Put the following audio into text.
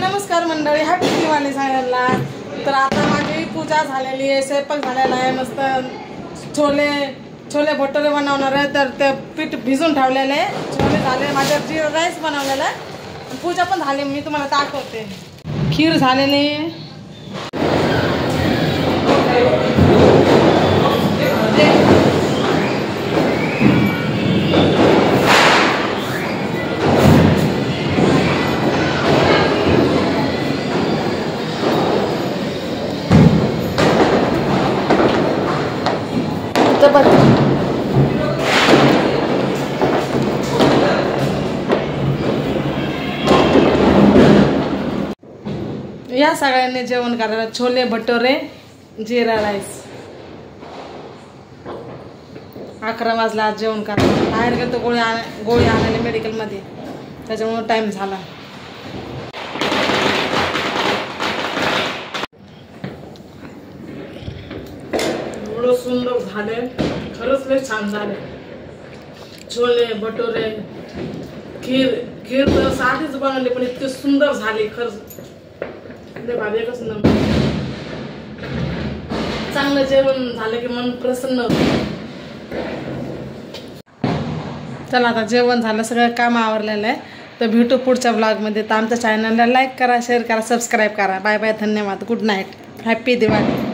नमस्कार मंडळी, हॅपी दिवाळी सगळ्यांना। तर आता माझी पूजा झालेली आहे, स्वयंपाक झालेला आहे। मस्त छोले भटुरे बनवणार आहे। तर ते पीठ भिजून ठेवलेले आहे, छोले झाले, माझ्या जीरा राईस बनवलेला आहे, पूजा पण झाली। मी तुम्हाला दाखवते। खीर झालेली आहे, या सगळ्यांनी जेवण करायला। छोले भटुरे, जीरा राईस। 11 वाजला आज जेवण करायला। बाहेर गेलो गोळी आणायला मेडिकलमध्ये, त्याच्यामुळे टाइम झाला। एवढं सुंदर झाले, खरंच लय छान झाले। छोले भटुरे, खीर तर साधीच बनवली, पण इतके सुंदर झाले खरंच। चांगलं जेवण झालं की मन प्रसन्न होतं। चला आता जेवण झालं, सगळं काम आवरलेलं आहे। तर भेटू पुढच्या ब्लॉगमध्ये। तर आमच्या चॅनलला लाईक करा, शेअर करा, सबस्क्राईब करा। बाय बाय, धन्यवाद, गुड नाईट, हॅपी दिवाळी।